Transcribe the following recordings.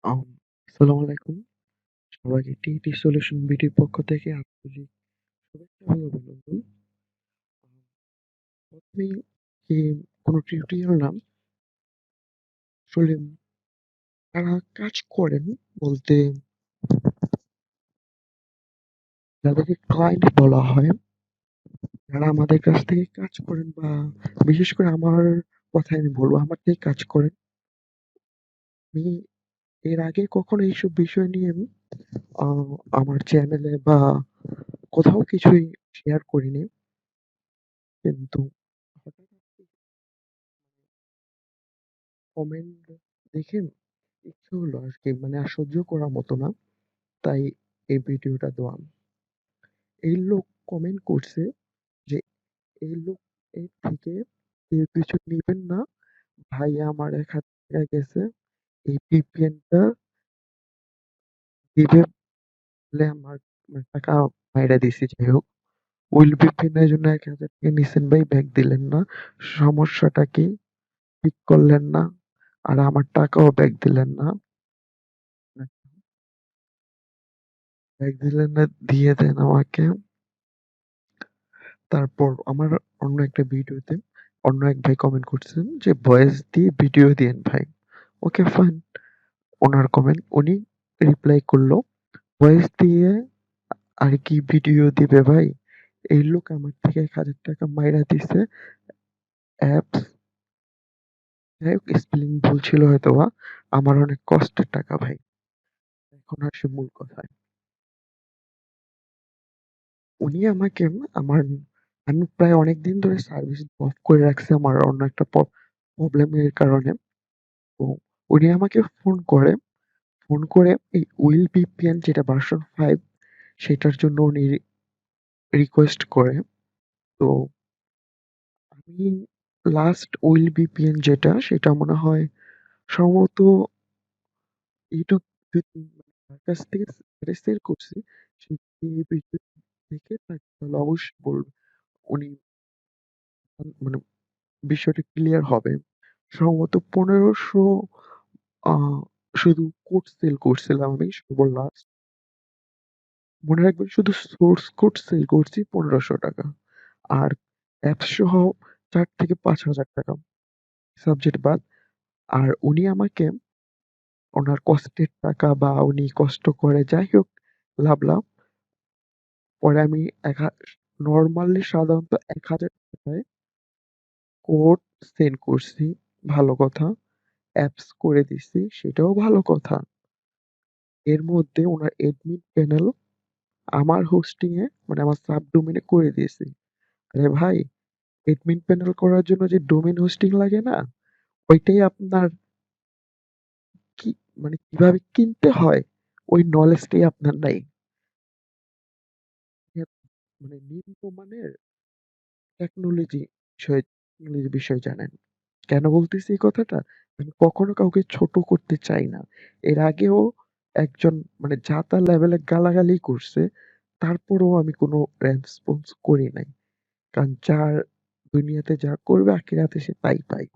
আম আসসালামু আলাইকুম। সবাইকে টি সলিউশন বিডির পক্ষ থেকে আন্তরিক শুভেচ্ছা ও অভিনন্দন। প্রথমেই কি কোনো টিউটোরিয়াল না, আসলে যারা কাজ করেন বলতে যাদেরকে ক্লায়েন্ট বলা হয়, যারা আমাদের কাছ থেকে কাজ করেন বা বিশেষ করে আমার কথাই আমি বলবো, আমার থেকে কাজ করেন। আমি এর আগে কখনো এইসব বিষয় নিয়ে আ আমার চ্যানেলে বা কোথাও কিছুই শেয়ার করিনি। কিন্তু হঠাৎ কমেন্ট দেখে ইচ্ছে হলো আরকি, মানে আর সহ্য করার মতো না। তাই এই ভিডিওটা দেওয়া। এই লোক কমেন্ট করছে যে এই লোক এর থেকে কেউ কিছু নিবেন না। ভাই আমার ৳১,০০০ গেছে। এই VPN টা দিবে বলে আমার মানে টাকা মাইরা দিছি, যাই হোক। ওই VPN এর জন্য ৳১,০০০ নিছেন ভাই, ব্যাক দিলেন না। সমস্যাটা কি? ঠিক করলেন না। আর আমার টাকাও ব্যাক দিলেন না। ব্যাক দিলেন না, দিয়ে দেন আমাকে। তারপর আমার অন্য একটা ভিডিওতে অন্য এক ভাই কমেন্ট করছেন যে ভয়েস দিয়ে ভিডিও দিয়েন ভাই। Okay fine. ওনার কমেন্ট উনি রিপ্লাই করলো, ভয়েস দিয়ে আর কি ভিডিও দিবে ভাই? এই লোক আমার থেকে ৳১,০০০ মাইরা দিছে। অ্যাপস, যাই হোক স্পেলিং ভুল ছিল হয়তোবা। আমার অনেক কষ্টের টাকা ভাই। এখন আসি মূল কথায়। উনি আমাকে আমার আমি প্রায় অনেকদিন ধরে সার্ভিস অফ করে রাখছি আমার অন্য একটা প্রবলেমের কারণে। তো উনি আমাকে ফোন করে এই উইল ভিপিএন যেটা ভার্সন 5 সেটার জন্য উনি রিকোয়েস্ট করে। তো আমি লাস্ট উইল ভিপিএন যেটা সেটা মনে হয় সম্ভবত ইউটিউব থেকে তার কাছ থেকে সেল করছি। সে যদি এই ভিডিও দেখে থাকে তাহলে অবশ্যই বলবে। উনি মানে বিষয়টা ক্লিয়ার হবে। সম্ভবত ১৫০০ আ শুধু কোড সেল করছিলাম আমি সর্বলাস্ট। মনে রাখবেন শুধু সোর্স কোড সেল করছি ৳১৫০০, আর অ্যাপস সহ ৳৪,000 থেকে ৳৫,000 সাবজেক্ট বাদ। আর উনি আমাকে ওনার কষ্টের টাকা বা উনি কষ্ট করে যাই হোক লাভ পরে আমি এক হা নরমালি সাধারণত ৳১,০০০ কোড সেন্ড করছি, ভালো কথা। অ্যাপস করে দিছি, সেটাও ভালো কথা। এর মধ্যে উনার অ্যাডমিন প্যানেল আমার হোস্টিং এ মানে আমার সাবডোমেইন এ করে দিয়েছি। আরে ভাই, অ্যাডমিন প্যানেল করার জন্য যে ডোমেইন হোস্টিং লাগে না? ওইটাই আপনার কি মানে কিভাবে কিনতে হয় ওই নলেজটাই আপনার নাই। আপনি মানে নিম্নমানের টেকনোলজি বিষয় জানেন। কেন বলতেছি এই কথাটা? আমি কখনো কাউকে ছোট করতে চাই না। এর আগেও একজন মানে যা তা লেভেলে গালাগালি করছে। তারপরেও আমি কোনো রেসপন্স করি নাই। কারণ যার দুনিয়াতে যা করবে আখিরাতে সে তাই পাইব।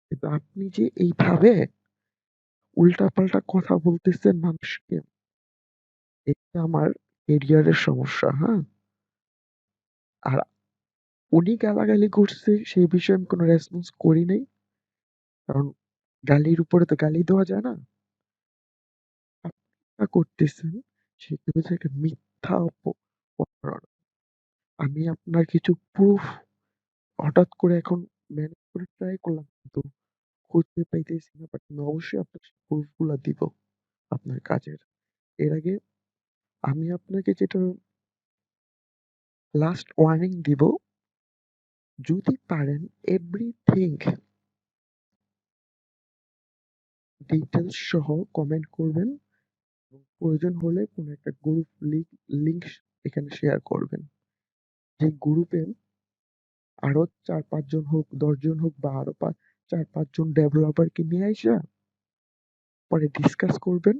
কিন্তু আপনি যে এইভাবে উল্টাপাল্টা কথা বলতেছেন মানুষকে, এটা আমার কেরিয়ারের সমস্যা, হ্যাঁ? আর উনি গালাগালি করছে সেই বিষয়ে আমি কোনো রেসপন্স করি নাই। কারণ গালির উপরে তো গালি দেওয়া যায় না। আপনি যা করতেছেন সেটা হচ্ছে একটা মিথ্যা প্রতারণা। আমি আপনার কিছু প্রুফ হঠাৎ করে এখন ম্যানেজ করে ট্রাই করলাম, কিন্তু খুঁজে পাইতেছি না। বাট আমি অবশ্যই আপনার সেই প্রুফ গুলা দিব আপনার কাজের। এর আগে আমি আপনাকে যেটা লাস্ট ওয়ার্নিং দিব, যদি পারেন এভরিথিং ডিটেইলস সহ কমেন্ট করবেন এবং প্রয়োজন হলে কোনো একটা গ্রুপ লিংক এখানে শেয়ার করবেন। যে গ্রুপে আরো ৪-৫ জন হোক, ১০ জন হোক বা আরো ৪-৫ জন ডেভেলপারকে নিয়ে আইসা পরে ডিসকাস করবেন।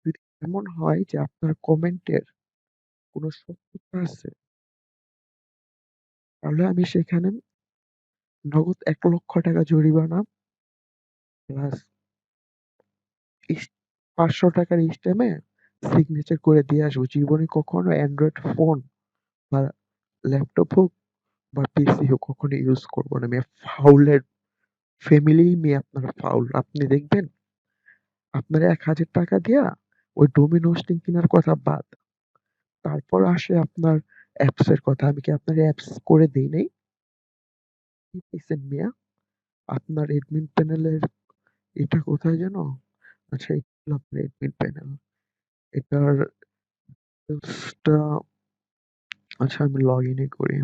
যদি এমন হয় যে আপনার কমেন্টের কোনো সত্যতা আছে, তাহলে আমি সেখানে নগদ ৳১,০০,০০০ জরিমানা প্লাস ইস ৳৫০০ স্ট্যাম্পে সিগনেচার করে দিয়ে আসবো। জীবনে কখনো অ্যান্ড্রয়েড ফোন বা ল্যাপটপ হোক বা পিসি হোক কখনো ইউজ করব না মিয়া। ফাউলের ফ্যামিলি মিয়া আপনারা ফাউল। আপনি দেখবেন আপনার ৳১,০০০ দিয়া ওই ডোমেইন হোস্টিং কেনার কথা বাদ। তারপর আসে আপনার অ্যাপস এর কথা। আমি কি আপনার অ্যাপস করে দেই নাই? কি পাইছেন মিয়া? আপনার অ্যাডমিন প্যানেলের এটা কোথায় যেন? আচ্ছা এটা হলো আপনার অ্যাডমিন প্যানেল। এটার ডিটেইলসটা আচ্ছা আমি লগইন করি।